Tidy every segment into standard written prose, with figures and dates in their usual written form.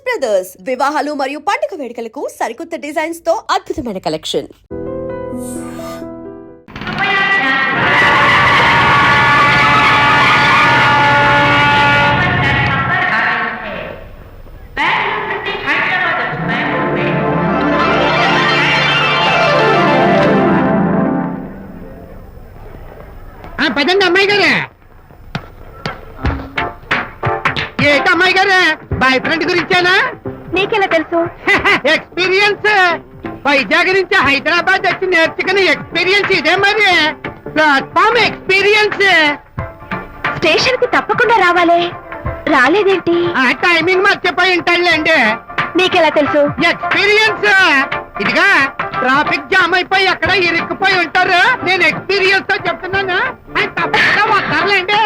Brothers వివాహాలు మరియు పండుగ వేడుకలకు సరికొత్త డిజైన్స్ తో అద్భుతమైన కలెక్షన్. పదండి అమ్మాయి గారే. ఏంటి అమ్మాయి గారే, బాయ్ ఫ్రెండ్ గురించేనా? నీకెలా తెలుసు? ఎక్స్పీరియన్స్. వైజాగ్ నుంచి హైదరాబాద్ వచ్చి నేర్చుకునే ఎక్స్పీరియన్స్ ఇదే మరి. Platform experience. స్టేషన్ కి తప్పకుండా రావాలే, రాలేదేంటి? ఆ టైమింగ్ మర్చిపోయి ఉంటాడులేండి. నీకెలా తెలుసు? ఎక్స్పీరియన్స్. ఇదిగా ట్రాఫిక్ జామ్ అయిపోయి ఎక్కడ ఇరుక్కుపోయి ఉంటారు. నేను ఎక్స్పీరియన్స్ తో చెప్తున్నాను. ఆయన తప్పకుండా వస్తారులేండి.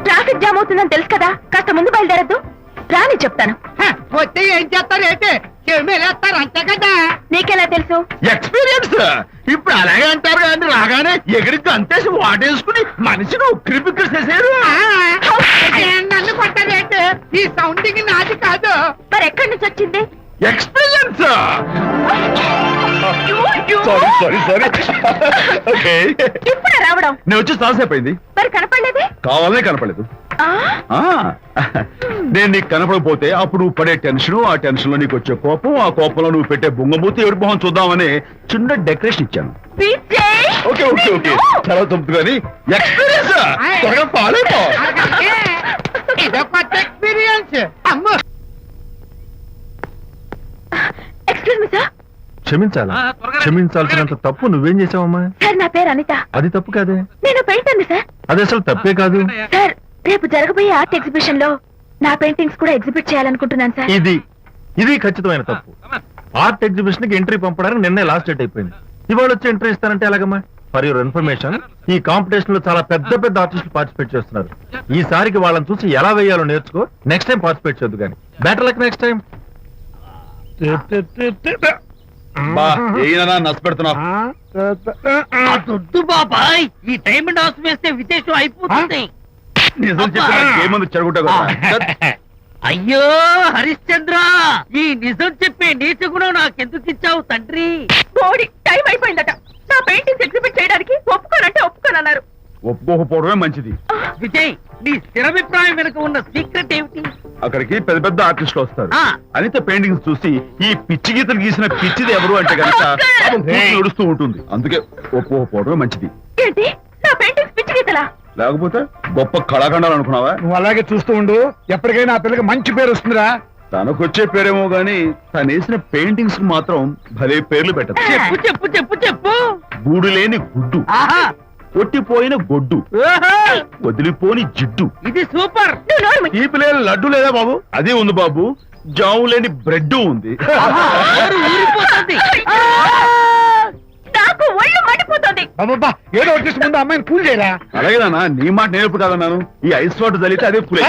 ట్రాఫిక్ జామ్ అవుతుందని తెలుసు కదా, కాస్త ముందు బయలుదేరద్దు. రాని చెప్తాను. వస్తే ఏం చేస్తారు ఏంటి, చెమేలేస్తారు అంతే కదా. నీకెలా తెలుసు? ఎక్స్పీరియన్స్. ఇప్పుడు అలాగే అంటారు కానీ రాగానే ఎగిరికి అంతేసి వాటేసుకుని మనిషిని ఉక్కిరి బిక్కిరి చేసేరు. నన్ను కొట్టారేంటి? ఈ సౌండింగ్ నాది కాదు. మరి ఎక్కడి నుంచి వచ్చింది? ఎక్స్పీరియన్స్. Sorry okay. ఇప్పుడే రావడం? నేను వచ్చి చాలాసేపు అయింది. మరి కనపడలేదే? కావాలనే కనపడలేదు. నేను నీకు కనపడకపోతే అప్పుడు నువ్వు పడే టెన్షన్, ఆ టెన్షన్ లో నీకు వచ్చే కోపం, ఆ కోపంలో నువ్వు పెట్టే బొంగమూతి ఏడు మొహం చూద్దామని చిన్న డెకరేషన్ ఇచ్చాను. ఓకే ఓకే ఓకే చాలా తప్పు కానీ ఎక్స్పీరియన్స్. త్వరగా పాలేపో. ఇదో కొత్త ఎక్స్పీరియన్స్. అమ్మో. Excuse me sir. క్షమించాలా? క్షమించాల్సినంత తప్పు నువ్వేం చేసావమ్మా? సార్ నా పేరు అనిత. అది తప్పు కాదే. నేను పెయింటర్ సార్. అది అసలు తప్పే కాదు సార్. రేపు జరగబోయే ఆర్ట్ ఎగ్జిబిషన్ లో నా పెయింటింగ్స్ కూడా ఎగ్జిబిట్ చేయాలనుకుంటున్నాను సార్. ఇది ఖచ్చితమైన తప్పు. ఆర్ట్ ఎగ్జిబిషన్ కి ఎంట్రీ పంపడానికి నిన్నే లాస్ట్ డేట్ అయిపోయింది. ఇవాళ వచ్చి ఎంట్రీ ఇస్తానంటే ఎలాగమ్మా? ఫర్ యువర్ ఇన్ఫర్మేషన్, ఈ కాంపిటీషన్ లో చాలా పెద్ద పెద్ద ఆర్టిస్టులు పార్టిసిపేట్ చేస్తున్నారు. ఈసారికి వాళ్ళని చూసి ఎలా వేయాలో నేర్చుకో. నెక్స్ట్ టైం పార్టిసిపేట్ చేయొద్దు కానీ. Better luck next time. నష్టపెడుతున్నావు. దొడ్డు బాబాయ్, ఈ డైమండ్ హౌస్ వేస్తే విశేషం అయిపోతుంది. నిజం చెప్పి చెడగొట్టా. అయ్యో హరిశ్చంద్ర, ఈ నిజం చెప్పే నీచ గుణం నాకెందుకు ఇచ్చావు తండ్రి? బోడి టైం అయిపోయిందట. నా పెయింటింగ్స్ ఎగ్జిబిట్ చేయడానికి ఒప్పుకోనంటే ఒప్పుకోనన్నారు. ఒప్పుకోకపోవడమే మంచిది. విజయ్, నీ స్థిరాభిప్రాయం వెనుక ఉన్న సీక్రెట్ ఏమిటి? అక్కడికి పెద్ద పెద్ద ఆర్టిస్టులు వస్తారు. అనిత పెయింటింగ్స్ చూసి ఈ పిచ్చి గీతలు గీసిన పిచ్చిది ఎవరు అంటే కనుక నడుస్తూ ఉంటుంది. అందుకే ఒప్పుకోకపోవడమే మంచిది. ఏంటి, నా పెయింటింగ్స్ పిచ్చి గీతలా? లేకపోతే గొప్ప కళాఖండాలు అనుకున్నావా? నువ్వు అలాగే చూస్తూ ఉండు, ఎప్పటికైనా ఆ పిల్లకి మంచి పేరు వస్తుందిరా. తనకొచ్చే పేరేమో గాని తను వేసిన పెయింటింగ్స్ కు మాత్రం భలే పేర్లు పెట్టదు. చెప్పు చెప్పు చెప్పు చెప్పు. గూడు లేని గుడ్డు, కొట్టిపోయిన గొడ్డు, వదిలిపోని జిడ్డు. ఇది సూపర్. ఈ పిల్లలు లడ్డు లేదా బాబు? అదే ఉంది బాబు. జాము లేని బ్రెడ్ ఉంది. నాకు ఒళ్ళు మండిపోతుంది. అబ్బబ్బా, ఏదో వచ్చేసి ముందు అమ్మాయిని కూల్ చేయరా. అలాగే నాన్న, నీ మాట నేర్పు కాదన్నాను. ఈ ఐస్ వాటర్ చల్లితే అదే కూల్.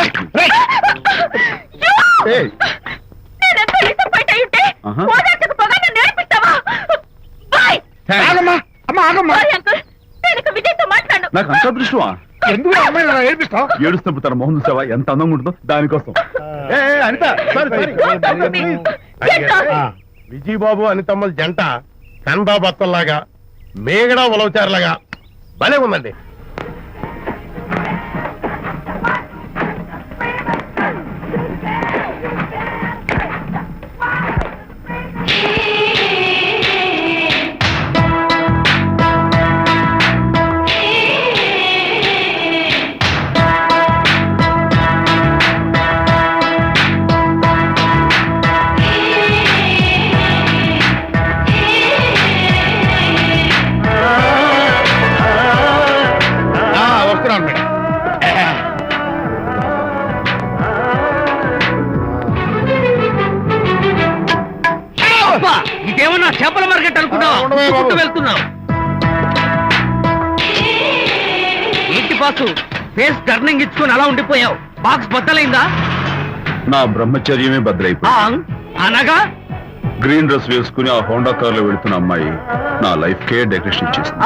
నాకు అంత దృష్టమా? ఎందుకు అమ్మాయిని అలా ఏడిపిస్తావు? ఏడుస్తున్నప్పుడు తన మొహం చూసావా ఎంత అందంగా ఉంటుందో, దానికోసం. అనిత, విజయబాబు అనితమ్మల జంట కన్బాబత్తల్లాగా మేగడ ఉలవచారులాగా భలే ఉందండి. ఇదేమన్నా చేపల మార్కెట్ అనుకున్నావు? వెళ్తున్నావు ఏంటి బాసు? ఫేస్ టర్నింగ్ ఇచ్చుకుని అలా ఉండిపోయావు. బాక్స్ బద్దలైందా? నా బ్రహ్మచర్యమే బద్దలైపోయింది. అనగా గ్రీన్ డ్రెస్ వేసుకుని ఆ హోండా కార్ లో వెళుతున్న అమ్మాయి నా లైఫ్ కే డెకరేషన్ ఇచ్చేసింది.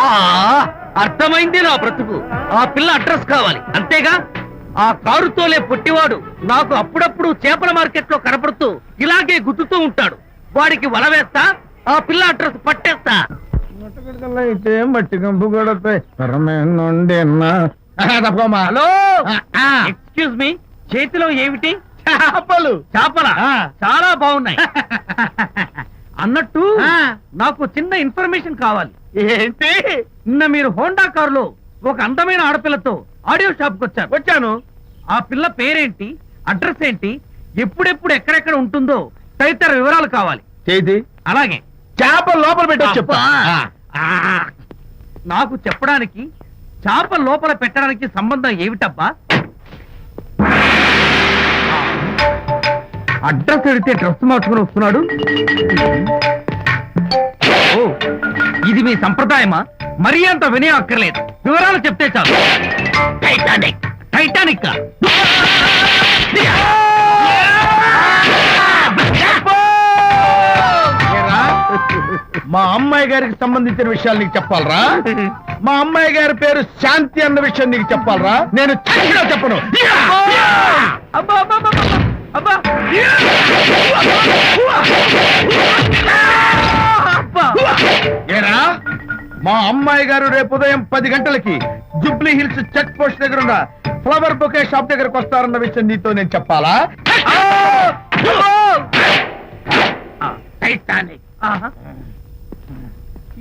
అర్థమైంది నా బ్రతుకు. ఆ పిల్ల అడ్రస్ కావాలి అంతేగా. ఆ కారు తోలే పుట్టివాడు నాకు అప్పుడప్పుడు చేపల మార్కెట్ లో కనపడుతూ ఇలాగే గుద్దుతూ ఉంటాడు. వాడికి వల వేస్తా, ఆ పిల్ల అడ్రస్ పట్టేస్తా. అయితే మట్టి కంపు కొడతాయి తప్పమ్మా. హలో, ఎక్స్క్యూజ్ మీ, చేతిలో ఏమిటి? చేపలు. చేపల? చాలా బాగున్నాయి. అన్నట్టు నాకు చిన్న ఇన్ఫర్మేషన్ కావాలి. ఏంటి? నిన్న మీరు హోండా కారులో ఒక అందమైన ఆడపిల్లతో ఆడియో షాప్ కు వచ్చాను. ఆ పిల్ల పేరేంటి, అడ్రస్ ఏంటి, ఎప్పుడెప్పుడు ఎక్కడెక్కడ ఉంటుందో తదితర వివరాలు కావాలి. చేతి అలాగే చేపలు లోపల పెట్టచ్చు చెప్తా. ఆ, నాకు చెప్పడానికి చేప లోపల పెట్టడానికి సంబంధం ఏమిటబ్బా? అడ్రస్ అడిగితే డ్రెస్ మార్చుకుని వస్తున్నాడు. ఓ, ఇది మీ సంప్రదాయమా? మరీ అంత వినయం అక్కర్లేదు, వివరాలు చెప్తే చాలు. టైటానిక్. టైటానిక్ మా అమ్మాయి గారికి సంబంధించిన విషయాలు నీకు చెప్పాలరా? మా అమ్మాయి గారి పేరు శాంతి అన్న విషయం నీకు చెప్పాలరా? నేను చచ్చినా చెప్పను. అబ్బా అబ్బా అబ్బా అబ్బా అబ్బా. ఏరా, మా అమ్మాయి గారు రేపు ఉదయం 10 గంటలకి జూబ్లీ హిల్స్ చెక్ పోస్ట్ దగ్గర ఉన్న ఫ్లవర్ బొకే షాప్ దగ్గరకు వస్తారన్న విషయం నీతో నేను చెప్పాలా? టైటానిక్. ఆహా.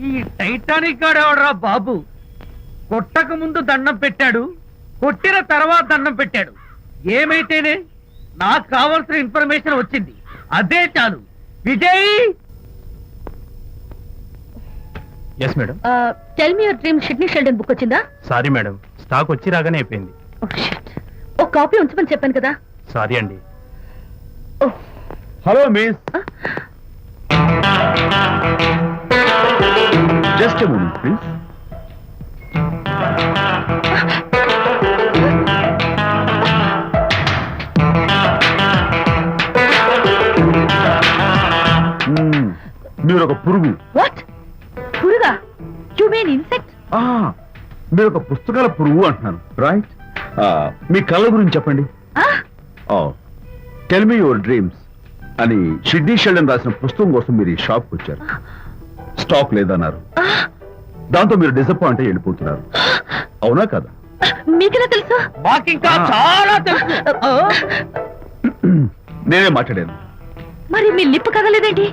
ఈ టైటానిక్ గాడెవడరా బాబు? కొట్టక ముందు దండం పెట్టాడు, కొట్టిన తర్వాత దండం పెట్టాడు. ఏమైతేనే నాకు కావాల్సిన ఇన్ఫర్మేషన్ వచ్చింది, అదే చాలు. Vijay, yes madam. Tell me your dream Sidney Sheldon book వచ్చిందా? సారీ మేడం, స్టాక్ వచ్చి రాగానే అయిపోయింది. ఒక కాపీ ఉంచమని చెప్పాను కదా. సారీ అండి. Hello miss, just a moment please. మీరు ఒక పురుగు. వాట్? పురుగా? You mean insect? మీరు ఒక పుస్తకాల పురుగు అంటున్నాను, రైట్? మీ కళ్ళ గురించి చెప్పండి. టెల్ మీ యువర్ డ్రీమ్స్ అని షిడ్నీ షెల్డన్ రాసిన పుస్తకం కోసం మీరు ఈ షాప్కి వచ్చారు. స్టాక్ లేదన్నారు, దాంతో మీరు డిసప్పాయింట్ అయ్యి వెళ్ళిపోతున్నారు, అవునా కదా? మీకెలా తెలుసు? మాకింకా చాలా తెలుసు. నేనే మాట్లాడాను. మరి మీ లిప్ కదలేదేంటి?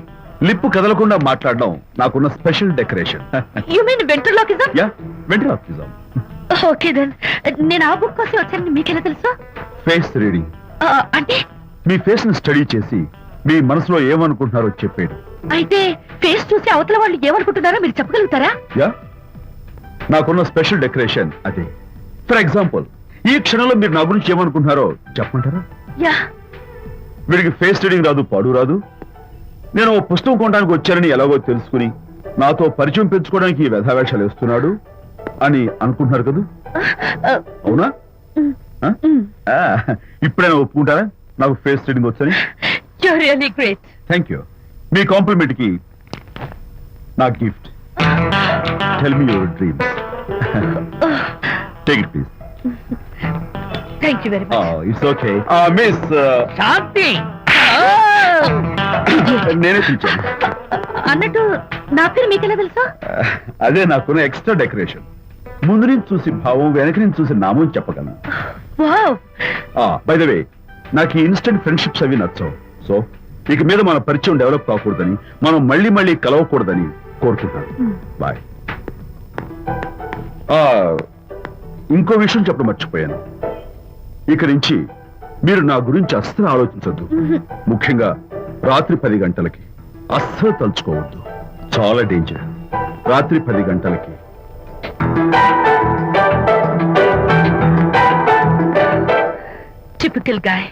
లిప్పు కదలకుండా మాట్లాడడం నాకున్న special decoration. You mean ventriloquism? Yeah, ventriloquism. Okay then, నేను ఆ బుక్ కోసం వచ్చానని మీకెలా తెలుసు? Face reading. అంటే మీ ఫేస్ ని స్టడీ చేసి మీ మనసులో ఏమనుకుంటున్నారో చెప్పేది. అయితే ఫేస్ చూసి అవతల వాళ్ళు ఏమనుకుంటున్నారో మీరు చెప్పగలుగుతారా? యా, నాకున్న స్పెషల్ డెకరేషన్ అదే. ఫర్ ఎగ్జాంపుల్, ఈ క్షణంలో మీరు నా గురించి ఏమనుకుంటున్నారో చెప్పమంటారా? యా. వీడికి ఫేస్ రీడింగ్ రాదు, పాడు రాదు. నేను ఓ పుస్తకం కొనడానికి వచ్చానని ఎలాగో తెలుసుకుని నాతో పరిచయం పెంచుకోవడానికి ఈ వ్యధావేషాలు వేస్తున్నాడు అని అనుకుంటున్నారు కదా, అవునా? ఇప్పుడైనా ఒప్పుకుంటారా నాకు ఫేస్ రీడింగ్ వచ్చని? You're really great. Thank you. మీ కాంప్లిమెంట్ కి నా గిఫ్ట్. Tell me your dreams. Take it please. Thank you very much. It's okay. Miss, Shanti. నేనే పిలిచాను. అన్నట్టు నా పేరు మీకెలా తెలుసా? అదే నాకున్న ఎక్స్ట్రా డెకరేషన్. ముందు నుంచి చూసి భావం, వెనక నుంచి చూసి నామం చెప్పగలను. వావ్. బై ద వే, నాకు ఈ ఇన్స్టెంట్ ఫ్రెండ్షిప్స్ అవి నచ్చవు. సో ఇక మీద మన పరిచయం డెవలప్ కాకూడదని, మనం మళ్ళీ మళ్ళీ కలవకూడదని కోరుకుంటాను. బాయ్. ఇంకో విషయం చెప్పడం మర్చిపోయాను. ఇక నుంచి మీరు నా గురించి అస్సలు ఆలోచించొద్దు. ముఖ్యంగా రాత్రి 10 గంటలకి అస్సలు తలుచుకోవద్దు, చాలా డేంజర్. రాత్రి 10 గంటలకి. Typical guy.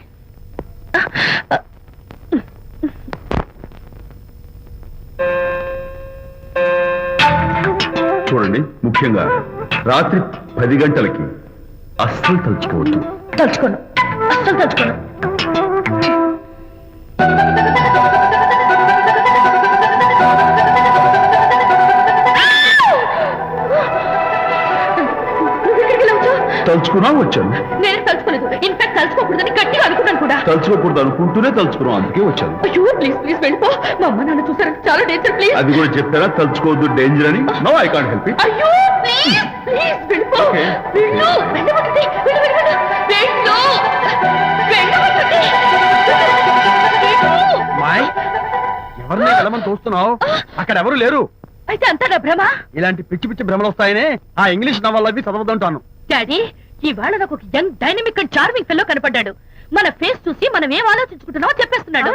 చూడండి, ముఖ్యంగా రాత్రి 10 గంటలకి అస్సలు తలుచుకోవద్దు. తలుచుకోను, అస్సలు తలుచుకోను. తలుచుకున్నా వచ్చాను. నేను తలుచుకోలేదు. ఇన్ఫాక్ట్ తలుచుకోకూడదు. తలుచుకోకూడదని గట్టిగా అనుకున్నాను కూడా. తలుచుకోకూడదు అనుకుంటూనే తలుచుకున్నాం, అందుకే వచ్చాను. అయ్యో ప్లీజ్ ప్లీజ్ వెళ్ళిపో. మా అమ్మ నాన్న చూసారంటే చాలా డేంజర్. ప్లీజ్. అది కూడా చెప్పారా తలుచుకోవద్దు డేంజర్ అని? No, I can't help it. అయ్యో ప్లీజ్ ప్లీజ్ వెళ్ళిపో. Okay. వెళ్ళు వెళ్ళమంటుంది. వెళ్ళు వెళ్ళు వెళ్ళు. వెళ్ళమంటుంది. వెళ్ళు. మాయ్, ఎవరిని వెళ్ళమని చూస్తున్నావు? అక్కడ ఎవరు లేరు. అయితే అంతా నా భ్రమ. ఇలాంటి పిచ్చి పిచ్చి భ్రమలు వస్తాయనే ఆ ఇంగ్లీష్ నవల్ అవి చదవదంటాను. డాడీ, ఇవాళ నాకు ఒక young dynamic and charming fellow కనపడ్డాడు. మన ఫేస్ చూసి మనం ఏం ఆలోచించుకుంటున్నామో చెప్పేస్తున్నాడు.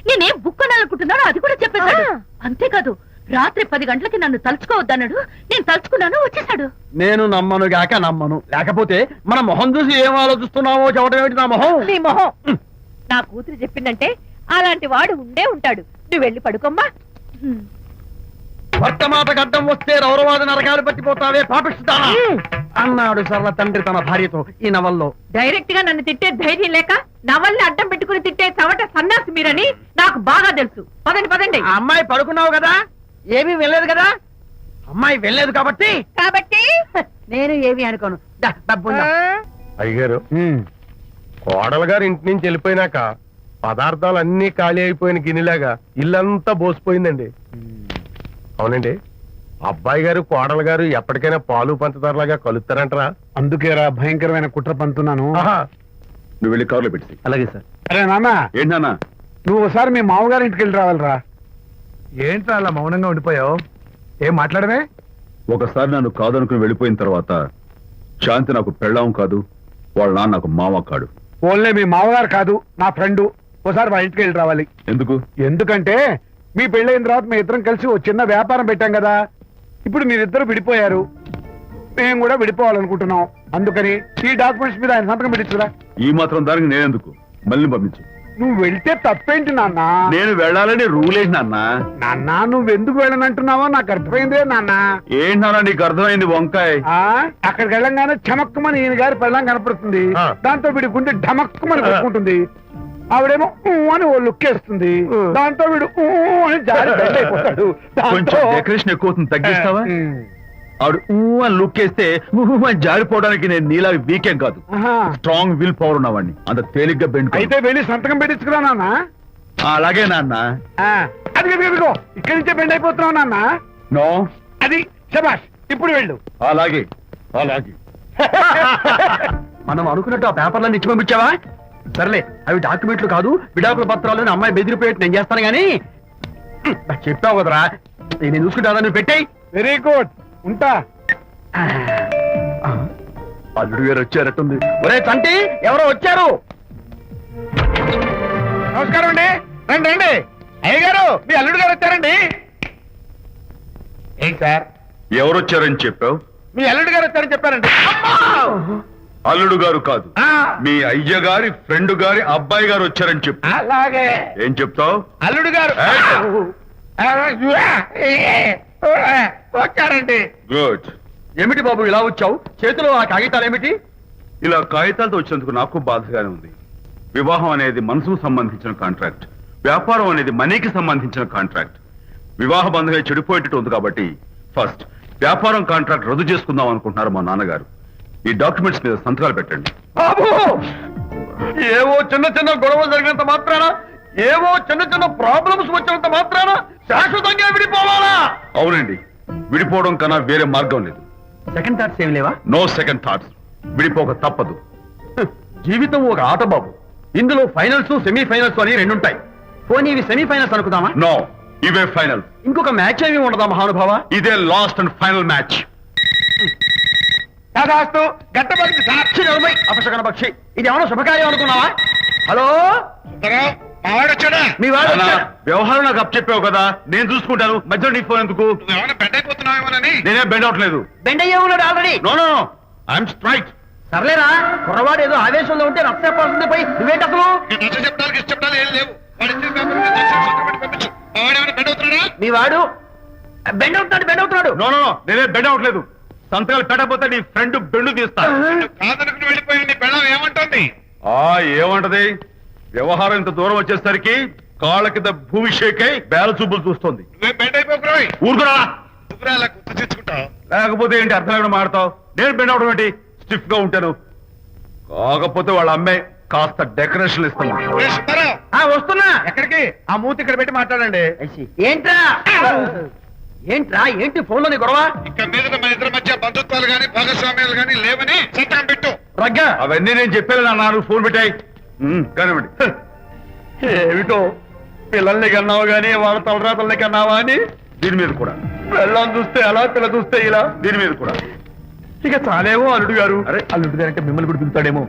నేనేం బుక్ అనాలనుకుంటున్నానో అది కూడా చెప్పేశాడు. అంతేకాదు, రాత్రి 10 గంటలకి నన్ను తలుచుకోవద్దన్నాడు. నేను తలుచుకున్నాను, వచ్చేసాడు. నేను నమ్మను గాక నమ్మను. లేకపోతే మన మొహం చూసి ఏం ఆలోచిస్తున్నావో చెప్పడం ఏమిటి నా మొహం? నీ మొహం. నా కూతురు చెప్పిందంటే అలాంటి వాడు ఉండే ఉంటాడు. నువ్వు వెళ్ళి పడుకోమ్మా. వర్తమాట గడ్డం వస్తే రౌరవాది నరకాలు పట్టిపోతావే పాపిస్తానా అన్నాడు సరళ తండ్రి తన భార్యతో ఈ నవల్లో. డైరెక్ట్ గా నన్ను తిట్టే ధైర్యం లేక నవల్ని అడ్డం పెట్టుకుని తిట్టే చవట సన్నాసి మీరని నాకు బాగా తెలుసు. పదండి పదండి. ఆ అమ్మాయి పడుకున్నావు కదా, ఏమీ వెళ్ళలేదు కదా. అమ్మాయి వెళ్ళలేదు కాబట్టి నేను ఏమీ అనుకోను. దా, డబ్బు ఉందా? అయ్యగారు, కోడలు గారు ఇంటి నుంచి వెళ్ళిపోయినాక పదార్థాలు అన్ని ఖాళీ అయిపోయిన గిన్నెలాగా ఇల్లంతా బోసిపోయిందండి. అవునండి, అబ్బాయి గారు కోడలు గారు ఎప్పటికైనా పాలు పంచదారలాగా కలుస్తారంటరా? అందుకేరా భయంకరమైన కుట్ర పంతున్నాను. నువ్వు వెళ్ళి కారులో పెట్టి. అలాగే సార్. అరే నాన్న, ఏంటన్నా? నువ్వు ఒకసారి మీ మామగారి ఇంటికి వెళ్ళి రావాలిరా. ఏంట్రా అలా మౌనంగా ఉండిపోయావు? ఏం మాట్లాడమే? ఒకసారి నన్ను కాదనుకుని వెళ్ళిపోయిన తర్వాత శాంతి నాకు పెళ్ళాం కాదు, వాళ్ళ నాన్న నాకు మామ కాడు. ఓన్లే మీ మామగారు కాదు, నా ఫ్రెండ్. ఒకసారి మా ఇంటికి వెళ్ళి రావాలి. ఎందుకు? ఎందుకంటే మీ పెళ్ళైన తర్వాత మీ ఇద్దరం కలిసి ఓ చిన్న వ్యాపారం పెట్టాం కదా. ఇప్పుడు మీరిద్దరు విడిపోయారు, మేము కూడా విడిపోవాలనుకుంటున్నాం. అందుకని ఈ డాక్యుమెంట్స్ మీద ఆయన సంతకం పెట్టించురా. ఈ మాత్రం దానికి నేనెందుకు? మళ్ళీ పంపించు. నువ్వు వెళ్తే తప్పేంటి నాన్న? నేను వెళ్ళాలని రూల్ ఏంటి నాన్న? నాన్న, నువ్వు ఎందుకు వెళ్ళనంటున్నావో నాకు అర్థమైందే నాన్న. ఏంటి నాన్న నీకు అర్థమైంది వంకాయ? అక్కడికి వెళ్ళంగానే చమక్కుమని ఈయన గారి పెళ్ళం కనపడుతుంది. దాంతో వీడి గుండె ఢమక్కుమని కొట్టుకుంటుంది. ఆవిడేమో ఊ అని ఓ లుక్ వేస్తుంది. దాంతో వీడు ఊ అని జారి బెండ్ అయిపోతాడు. కొంచెం డెకరేషన్ ఎక్కువ అవుతుంది, తగ్గిస్తావా? ఆవిడ ఊ అని లుక్ వేస్తే ఊ అని జారిపోవడానికి నేను నీలా వీకేం కాదు, స్ట్రాంగ్ విల్ పవర్ ఉన్నవాడిని. అంత తేలిగ్గా బెండ్ అయితే వెళ్ళి సంతకం పెట్టించుకురా నాన్న. అలాగే నాన్న. అది ఇదిగో ఇక్కడి నుంచే బెండ్ అయిపోతున్నావు నాన్న. నో, అది శబాష్, ఇప్పుడు వెళ్ళు. అలాగే అలాగే. మనం అనుకున్నట్టు ఆ పేపర్లను ఇచ్చి పంపించావా? సర్లే, అవి డాక్యుమెంట్లు కాదు, విడాకుల పత్రాలు. అమ్మాయి బెదిరిపోయేట్టు నేను చేస్తాను గానీ చెప్పావు కదరా, నేను చూసుకుంటా. నువ్వు పెట్టాయి. వెరీ గుడ్, ఉంటా. అల్లుడు గారు వచ్చారట్టుంది. ఒరే తంటి, ఎవరో వచ్చారు. నమస్కారం అండి. రండి రండి. అయ్య గారు, మీ అల్లుడు గారు వచ్చారండి. ఏంటి సార్? ఎవరు వచ్చారని చెప్పావు? మీ అల్లుడు గారు వచ్చారని చెప్పారండి. అల్లుడు గారు కాదు, మీ అయ్య గారి ఫ్రెండ్ గారి అబ్బాయి గారు వచ్చారని చెప్పు. అలాగే. ఏం చెప్తావు? అల్లుడు గారు వచ్చారండి. గుడ్. ఏమిటి బాబు ఇలా వచ్చావు? చేతిలో ఆ కాగితాలు ఏమిటి? ఇలా కాగితాలతో వచ్చినందుకు నాకు బాధగానే ఉంది. వివాహం అనేది మనసుకు సంబంధించిన కాంట్రాక్ట్, వ్యాపారం అనేది మనీకి సంబంధించిన కాంట్రాక్ట్. వివాహ బంధంగా చెడిపోయేటట్టు ఉంది కాబట్టి ఫస్ట్ వ్యాపారం కాంట్రాక్ట్ రద్దు చేసుకుందాం అనుకుంటున్నారు మా నాన్నగారు. ఈ డాక్యుమెంట్స్ మీద సంతకాలు పెట్టండి. బాబు, ఏవో చిన్న చిన్న గొడవలు జరిగినంత మాత్రాన, ఏవో చిన్న చిన్న ప్రాబ్లమ్స్ వచ్చినంత మాత్రాన శాశ్వతంగా విడిపోవాలా? అవునండి, విడిపోవడం కన్నా వేరే మార్గం లేదు. సెకండ్ థాట్స్ ఏం లేవా? No second thoughts. విడిపోక తప్పదు. జీవితం ఒక ఆట బాబు. ఇందులో ఫైనల్స్ సెమీఫైనల్స్ అని రెండుంటాయి. పోనీ ఇవి సెమీఫైనల్స్ అనుకుందామా? నో, ఇవే ఫైనల్. ఇంకొక మ్యాచ్ ఏమి ఉండదా మహానుభావ? ఇదే లాస్ట్ అండ్ ఫైనల్ మ్యాచ్. దాదాస్తు గట్టబడికి సాక్షి నిలబై అపశకన పక్షి. ఇది ఏమన్నా శుభకార్యం అనుకున్నావా? హలో, మావాడు వచ్చాడా? మీ వాడు నాన్న, వచ్చాడా? వ్యవహారం నాకు అప్ చెప్పావు కదా, నేను చూసుకుంటాను. మధ్యలో నీ ఫోన్ ఎందుకు? ఏమైనా బెడ్ అయిపోతున్నావేమోనని. నేనేం బెండ్ అవట్లేదు. బెండ్ అయ్యే ఉన్నాడు already. No no no, I'm straight. సర్లేరా, కుర్రవాడు ఏదో ఆవేశంలో ఉంటే రక్త చెప్పాల్సిందే. పోయి నువ్వేంటి అసలు? నచ్చ చెప్తానికి ఇష్టపడాలి ఏం లేవు. వాడి ఇచ్చిన పేపర్ మీద సంతకం పెట్టి పంపించు. మావాడు ఏమైనా బెడ్ అవుతున్నాడా? మీ వాడు బెండ్ అవుతున్నాడు. నో నో నో, నేనేం బెండ్ అవట్లేదు. సంతకాలు పెట్టకపోతే నీ ఫ్రెండ్ బెండు తీస్తా. కాదనుకుని వెళ్ళిపోయి నీ పెళ్ళం ఏమంటుంది? ఏమంటది? వ్యవహారం ఇంత దూరం వచ్చేసరికి కాళ్ళ కింద భూమి షేక్ అయి బేల చూపులు చూస్తోంది. నువ్వే బెడ్ అయిపోకురాయి. ఊరుకురా. నువ్వురా అలా గుర్తు తెచ్చుకుంటావు. లేకపోతే ఏంటి అర్థం లేకుండా మాడతావు? నేను బెండ్ అవడం ఏంటి? స్టిఫ్ గా ఉంటాను. కాకపోతే వాళ్ళ అమ్మాయి కాస్త డెకరేషన్ ఇస్తున్నా. వస్తున్నా. ఎక్కడికి? ఆ మూతి ఇక్కడ పెట్టి మాట్లాడండి. ఏంట్రా ఏంట్రా ఏంటి ఫోన్ లోని గొడవ? ఇక మీద మన ఇద్దరి మధ్య బంధుత్వాలు గాని భాగస్వామ్యాలు గాని లేవని సంతకం పెట్టు. రగ్గా అవన్నీ నేను చెప్పాను నాన్న, ఫోన్ పెట్టాయి కానివ్వండి. ఏమిటో పిల్లల్ని కన్నావు గానీ వాళ్ళ తలరాతల్ని కన్నావా అని దీని మీద కూడా, పిల్లల్ని చూస్తే అలా పిల్ల చూస్తే ఇలా దీని మీద కూడా. ఇక చాలేమో అల్లుడు గారు. అరే అల్లుడు గారు అంటే మిమ్మల్ని కూడా పిలుతాడేమో.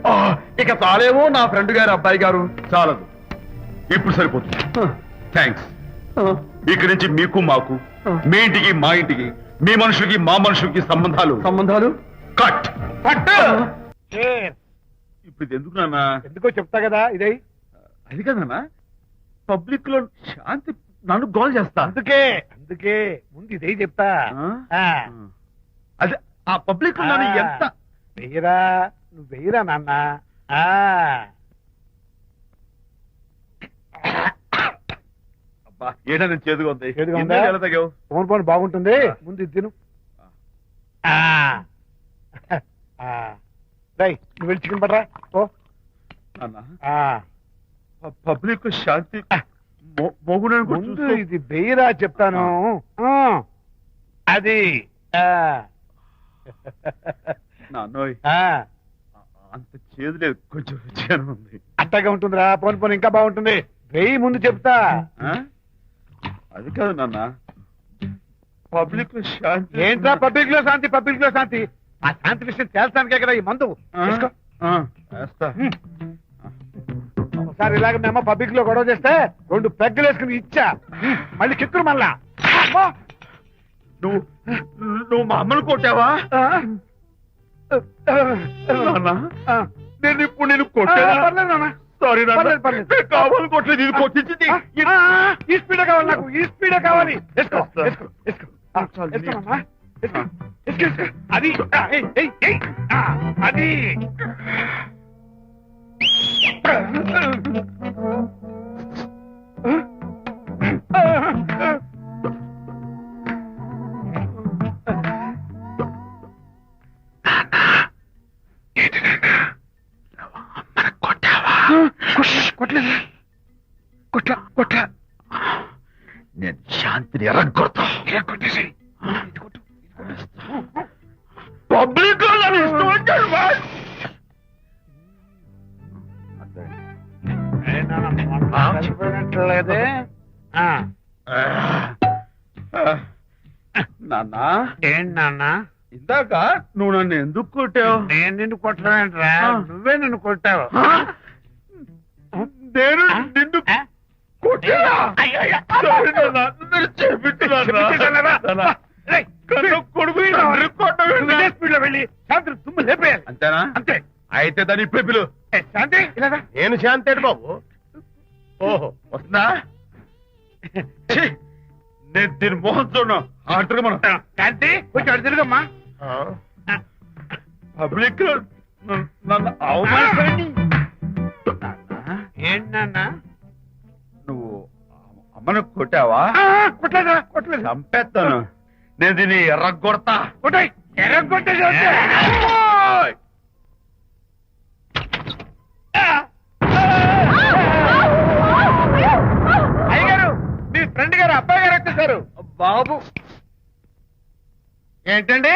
ఇక చాలేమో నా ఫ్రెండ్ గారు అబ్బాయి గారు. చాలదు, ఇప్పుడు సరిపోతుంది. థ్యాంక్స్. ఇక్కడి నుంచి మీకు మాకు, మీ ఇంటికి మా ఇంటికి, మీ మనుషులకి మా మనుషులకి సంబంధాలు కట్. ఇప్పుడు ఇది ఎందుకు నాన్న? ఎందుకో చెప్తా కదా ఇదే. అది కదన్నా, పబ్లిక్ లో శాంతి నన్ను గోల్ చేస్తా. అందుకే ముందు ఇదే చెప్తా. అదే ఆ పబ్లిక్ లో నన్ను ఎంత వెయ్యరా, నువ్వు వెయ్యరా నాన్న. ఏదైనా చేదుగా ఉంది. చేదుగా ఉందా? ఇన్నేళ్ళు ఎలా తాగావు? ఫోన్ బాగుంటుంది, ముందు ఇది తిను. నువ్వు వెళ్ళి చికెన్ పట్టరా. ఓ నాన్న, పబ్లిక్ లో శాంతి ముందు ఇది వెయ్యరా చెప్తాను. అది నాన్నోయ్ అంత చేదు లేదు, కొంచెం రుచిగానే ఉంది. అట్టగా ఉంటుందిరా. పోను ఇంకా బాగుంటుంది. వెయ్యి ముందు చెప్తా. అది కాదు నాన్న, పబ్లిక్ లో శాంతి. ఏంట్రా పబ్లిక్ లో శాంతి? పబ్లిక్ లో శాంతి ఆ శాంతి విషయం తేల్చడానికే కదా ఈ మందు. వేస్తా. ఒకసారి ఇలాగ మేము పబ్లిక్ లో గొడవ చేస్తే 2 పెగ్గలు వేసుకుని ఇచ్చా. మళ్ళీ కిక్కురు మళ్ళా. నువ్వు మా అమ్మను కొట్టావా? నేను ఇప్పుడు నేను కొట్టాను. సారీ కావాలి కొట్టలేదు, ఇది కొట్టించింది. ఈ స్పీడే కావాలి నాకు, ఈ స్పీడే కావాలి. వేసుకో వేసుకో వేసుకో. వేసుకోమమ్మా. వేసుకో వేసుకో. అది అది కొట్టలేదు. కొట్ల నేను శాంతిని ఎరగొడతా. కొట్టేసి పబ్లిక్ ఇష్టం వచ్చాడు. లేదే నాన్న. ఏంటి నాన్న? ఇందాక నువ్వు నన్ను ఎందుకు కొట్టావు? నేను నిన్ను కొట్టలేంట్రా, నువ్వే నన్ను కొట్టావు. నేను నిన్ను కొట్టానా? Sorry నాన్న, నన్ను చేపిట్టున్నాను. కొడుకు స్పీడ్ లో వెళ్ళి శాంతి తుమ్ము లేపేయాలి. అంతేనా? అంతే. అయితే దాని ఇప్పుడే పిలు. శాంతి ఇలా రా. నేను శాంతేడు బాబు. ఓహో వస్తుందా? ఛీ, నేను దీని మోహన్ చూడను. ఆటలు మనం శాంతి కొంచెం అటు తిరుగమ్మా. పబ్లిక్ లో నన్ను అవమానించండి. ఏంటి నాన్న? నువ్వు అమ్మను కొట్టావా? కొట్టలేదు. చంపేస్తాను. నేను దీన్ని ఎర్రగొడతా. కొట్టాయి ఎర్రగొట్టేసి అయ్యగారు, మీ ఫ్రెండ్ గారు అబ్బాయి గారు వచ్చేసారు. బాబు ఏంటండి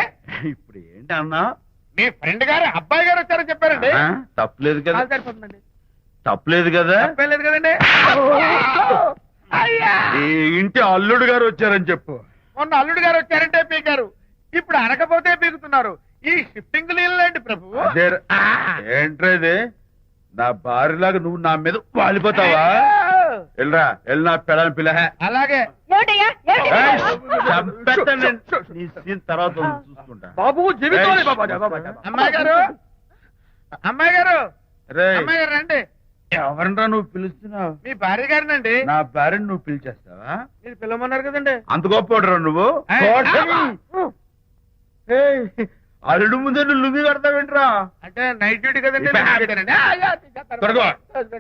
ఇప్పుడు ఏంటి అన్నా? మీ ఫ్రెండ్ గారు అబ్బాయి గారు వచ్చారని చెప్పారండి. తప్పలేదు కదా? సరిపోతుందండి. తప్పలేదు కదా? తప్పలేదు కదండి. ఈ ఇంటి అల్లుడు గారు వచ్చారని చెప్పు. మొన్న అల్లుడు గారు వచ్చారంటే పీకారు, ఇప్పుడు అనకపోతే పీకుతున్నారు. ఈ షిఫ్టింగ్ లీలండి ప్రభు. ఏంట్రేది? నా భార్యలాగా నువ్వు నా మీద వాలిపోతావా? వెళ్ళరా, వెళ్ళి నా పెళ్ళని పిల్ల. అలాగే నీ సీన్ తర్వాత చూసుకుంటా. బాబు జీవితం. అమ్మాయి గారు, అమ్మాయి గారు, రేయ్, అమ్మాయి గారు రండి. ఎవరినరా నువ్వు పిలుస్తున్నావు? మీ భార్య గారినండి. నా భార్యను నువ్వు పిలిచేస్తావా? మీరు పిల్లమన్నారు కదండి. అంత గొప్ప నువ్వు? ఏయ్, అల్లుడు ముందే నువ్వు లుంగి కడతావేంట్రా? అంటే నైట్ డ్యూటీ కదండి. తొడగో.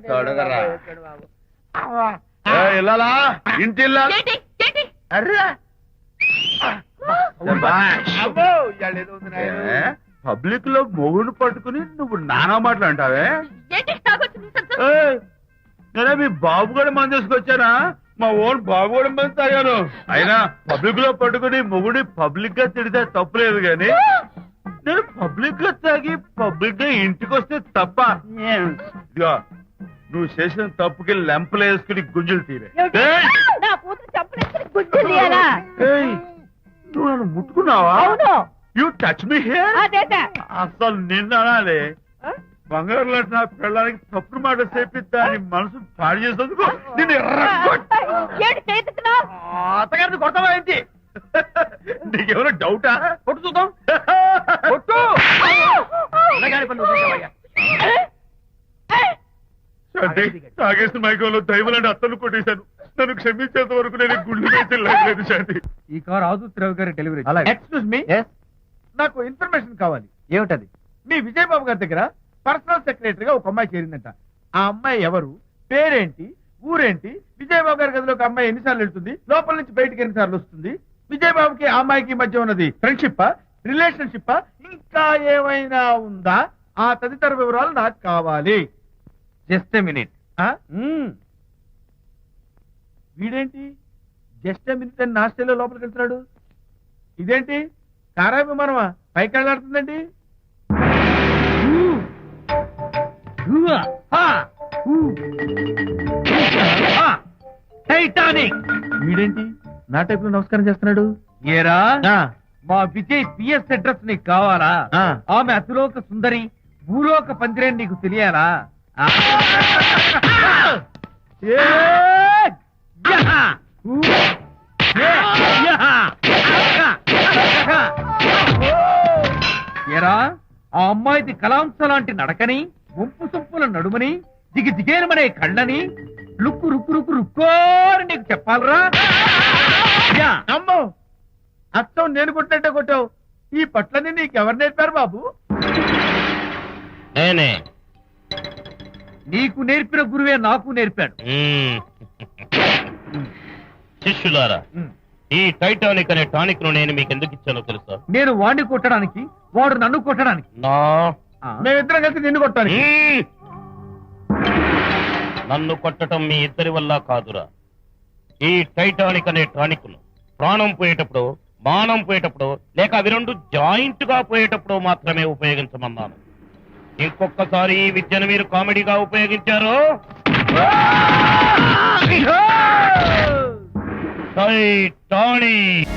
తొడగరా. ఇల్లాలా, ఇంటి ఇల్లాలా? అర్రా. అబ్బో, ఇవాళ ఏదో ఉంది నాయనా. పబ్లిక్ లో మొగుడు పట్టుకుని నువ్వు నానా మాటలు అంటావే ఏంటి తాగొచ్చు నీ సంతోషం? ఏయ్, నేనే మీ బాబు కూడా మంది తీసుకొచ్చానా? మా ఓన్ బాబు కూడా మంది తాగాను. అయినా పబ్లిక్ లో పట్టుకుని మొగుడి పబ్లిక్ గా తిడితే తప్పులేదు గాని నేను పబ్లిక్ గా తాగి పబ్లిక్ గా ఇంటికి వస్తే తప్ప. ఇదిగో, నువ్వు చేసిన తప్పుకి లెంపలు వేసుకుని గుంజులు తీరే. ఏయ్! నా కూతురు చంపలేసుకుని గుజ్జు తీయాలా? ఏయ్, నువ్వు నన్ను ముట్టుకున్నావా? అవును. You touch me here. అదేదా? అసలు నిన్న అనాలి. బంగారు లాంటి నా పిల్లలకి తప్పుడు మాట చేపిద్దా అని మనసు పాడు చేసేందుకు నిన్ను ఏంటి చేతుకున్నావు? అత్తగారిని కొడతావా ఏంటి? నీకేమైనా డౌటా? కొట్టు చూద్దాం. కొట్టు. అన్నగారి పనులు చూసావయ్యా. అంటే తాగేసిన మైకంలో దైవలాంటి అత్తలు కొట్టేశాను. నన్ను క్షమించేంత వరకు నేను గుళ్ళు వేసి లేదు శాంతి. ఈ కార్ ఆదుత్రావు గారి డెలివరీ. ఎక్స్క్యూజ్ మీ, నాకు ఇన్ఫర్మేషన్ కావాలి. ఏమిటది? మీ విజయబాబు గారి దగ్గర పర్సనల్ సెక్రటరీగా ఒక అమ్మాయి చేరిందంట. ఆ అమ్మాయి ఎవరు, పేరేంటి, ఊరేంటి, విజయబాబు గారి గదిలోకి అమ్మాయి ఎన్నిసార్లు వెళ్తుంది, లోపల నుంచి బయటికి ఎన్నిసార్లు వస్తుంది, విజయబాబుకి ఆ అమ్మాయికి మధ్య ఉన్నది ఫ్రెండ్షిప్, రిలేషన్షిప్, ఇంకా ఏమైనా ఉందా? ఆ తదితర వివరాలు నాకు కావాలి. Just a minute. వీడేంటి జస్ట్ ఏ మినిట్ అని నాస్టేలో లోపలికి వెళ్తున్నాడు? ఇదేంటి కారా విమానమా పైకి వెళ్ళాడుతుందండి? టైటానిక్. వీడేంటి నా టైప్ లో నమస్కారం చేస్తున్నాడు? ఏరా, మా విజయ్ పిఎస్ అడ్రస్ నీకు కావాలా? ఆమె అతిలోక సుందరి, భూలోక పందిరేని నీకు తెలియాలా? ఏరా, ఆ అమ్మాయిది కలాంస లాంటి నడకని, వంపు సొంపుల నడుమని, దిగి దిగేనమనే కళ్ళని, లుక్కు రుక్కు రుక్కు రుక్కోని నీకు చెప్పాలరా? అమ్మో, అచ్చం నేను కొట్టినట్టే కొట్టావు. ఈ పట్లని నీకెవరు నేర్పారు బాబు? నేనే. నీకు నేర్పిన గురువే నాకు నేర్పాడు. శిష్యులారా, ఈ టైటానిక్ అనే టానిక్ ను నేను మీకు ఎందుకు ఇచ్చానో తెలుసా? నేను వాడిని కొట్టడానికి, వాడు నన్ను కొట్టడానికి. మేమిద్దరం కలిసి నిన్ను కొట్టాను. నన్ను కొట్టడం మీ ఇద్దరి వల్ల కాదురా. ఈ టైటానిక్ అనే టానిక్ ను ప్రాణం పోయేటప్పుడు, మానం పోయేటప్పుడు, లేక అవి రెండు జాయింట్ గా పోయేటప్పుడు మాత్రమే ఉపయోగించమన్నాను. ఇంకొకసారి ఈ విద్యను మీరు కామెడీగా ఉపయోగించారు, టైటానిక్